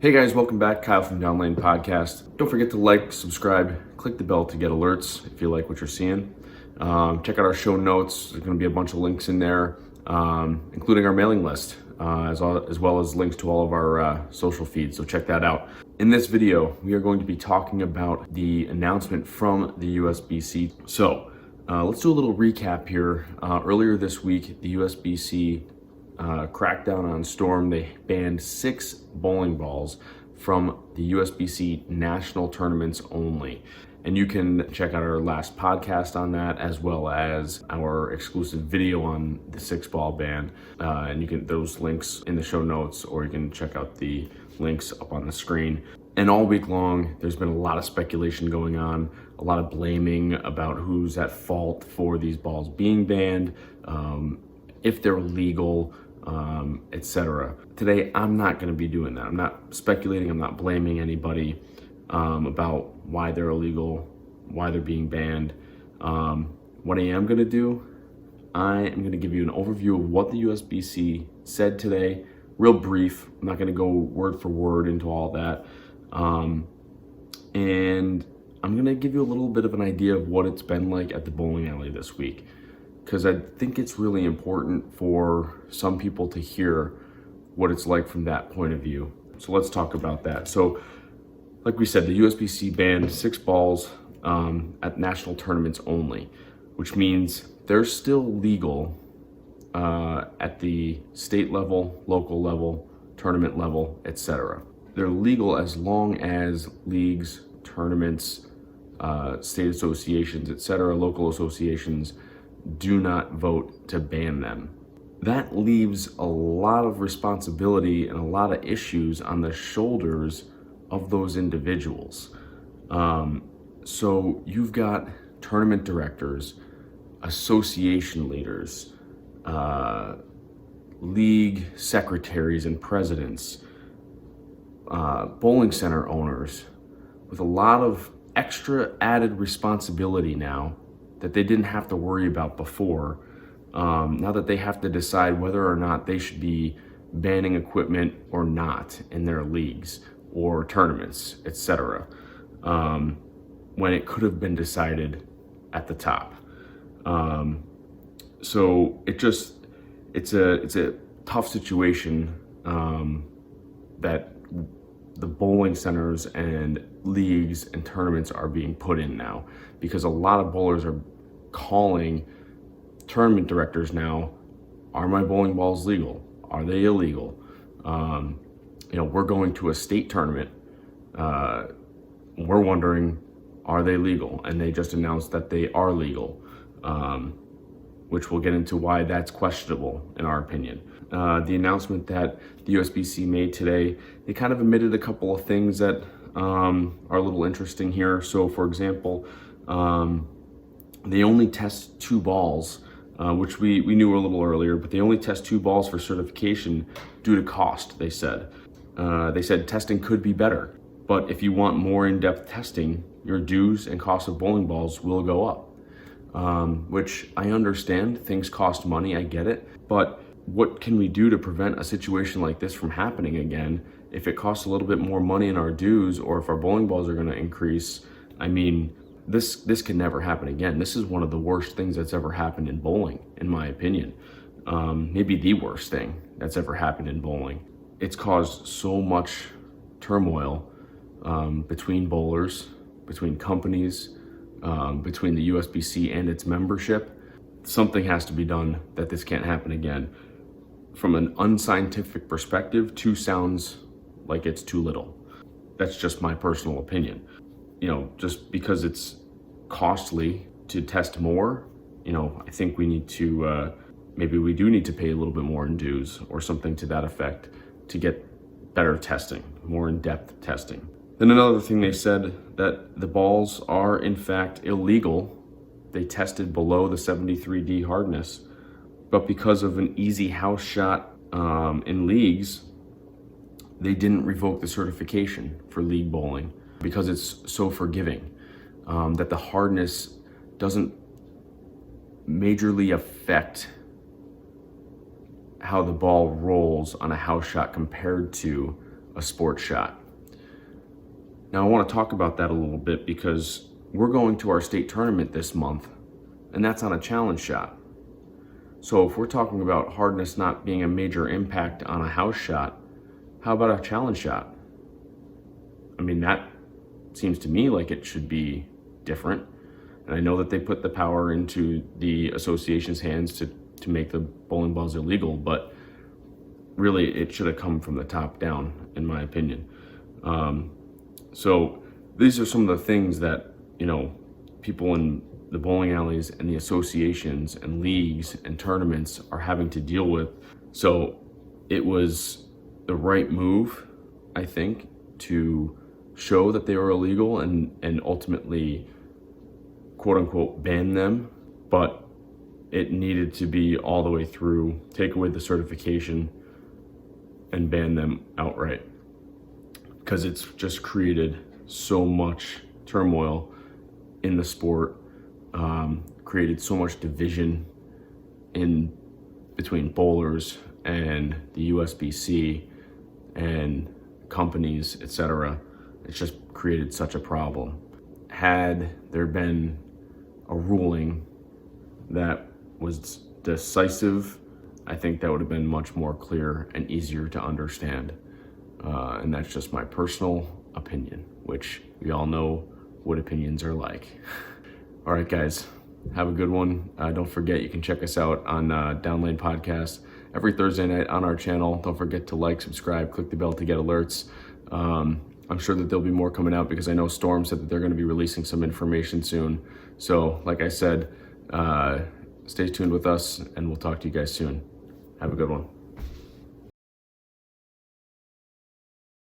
Hey guys, welcome back. Kyle from Down Lane Podcast. Don't forget to like, subscribe, click the bell to get alerts if you like what you're seeing. Check out our show notes. There's going to be a bunch of links in there, including our mailing list, as well as links to all of our social feeds. So check that out. In this video, we are going to be talking about the announcement from the USBC. So let's do a little recap here. Earlier this week, the USBC crackdown on Storm. They banned 6 bowling balls from the USBC national tournaments only. And you can check out our last podcast on that, as well as our exclusive video on the 6-ball ban. And you can those links in the show notes, or you can check out the links up on the screen. And all week long, there's been a lot of speculation going on, a lot of blaming about who's at fault for these balls being banned, if they're legal, etc. Today, I'm not going to be doing that. I'm not speculating. I'm not blaming anybody about why they're illegal, why they're being banned. What I am going to do, I am going to give you an overview of what the USBC said today, real brief. I'm not going to go word for word into all that. And I'm going to give you a little bit of an idea of what it's been like at the bowling alley this week, because I think it's really important for some people to hear what it's like from that point of view. So let's talk about that. So like we said, the USBC banned 6 balls at national tournaments only, which means they're still legal at the state level, local level, tournament level, etc. They're legal as long as leagues, tournaments, state associations, etc., local associations do not vote to ban them. That leaves a lot of responsibility and a lot of issues on the shoulders of those individuals. So you've got tournament directors, association leaders, league secretaries and presidents, bowling center owners with a lot of extra added responsibility now that they didn't have to worry about before. Now that they have to decide whether or not they should be banning equipment or not in their leagues or tournaments, etc., when it could have been decided at the top. So it's a tough situation that the bowling centers and leagues and tournaments are being put in now, because a lot of bowlers are calling tournament directors now, are my bowling balls legal? Are they illegal? We're going to a state tournament. We're wondering, are they legal? And they just announced that they are legal, which we'll get into why that's questionable in our opinion. The announcement that the USBC made today, they kind of omitted a couple of things that are a little interesting here. So for example, they only test 2 balls, which we knew a little earlier, but they only test 2 balls for certification due to cost, they said. They said testing could be better, but if you want more in-depth testing, your dues and cost of bowling balls will go up, which I understand. Things cost money, I get it, but what can we do to prevent a situation like this from happening again? If it costs a little bit more money in our dues, or if our bowling balls are going to increase, I mean, this can never happen again. This is one of the worst things that's ever happened in bowling, in my opinion. Maybe the worst thing that's ever happened in bowling. It's caused so much turmoil between bowlers, between companies, between the USBC and its membership. Something has to be done that this can't happen again. From an unscientific perspective, 2 sounds like it's too little. That's just my personal opinion. Just because it's costly to test more, I think we need to, maybe we do need to pay a little bit more in dues or something to that effect to get better testing, more in-depth testing. Then another thing they said, that the balls are in fact illegal. They tested below the 73D hardness, but because of an easy house shot in leagues, they didn't revoke the certification for league bowling because it's so forgiving, that the hardness doesn't majorly affect how the ball rolls on a house shot compared to a sports shot. Now I want to talk about that a little bit because we're going to our state tournament this month, and that's on a challenge shot. So if we're talking about hardness not being a major impact on a house shot, how about a challenge shot? I mean, that seems to me like it should be different. And I know that they put the power into the association's hands to make the bowling balls illegal, but really it should have come from the top down, in my opinion. So these are some of the things that, people in the bowling alleys and the associations and leagues and tournaments are having to deal with. So it was the right move, I think, to show that they were illegal and ultimately, quote unquote, ban them, but it needed to be all the way through, take away the certification and ban them outright, because it's just created so much turmoil in the sport, created so much division in between bowlers and the USBC and companies, etc. It's just created such a problem. Had there been a ruling that was decisive, I think that would have been much more clear and easier to understand. And that's just my personal opinion, which we all know what opinions are like. All right, guys, have a good one. Don't forget, you can check us out on Downlane Podcast every Thursday night on our channel. Don't forget to like, subscribe, click the bell to get alerts. I'm sure that there'll be more coming out because I know Storm said that they're going to be releasing some information soon. So like I said, stay tuned with us and we'll talk to you guys soon. Have a good one.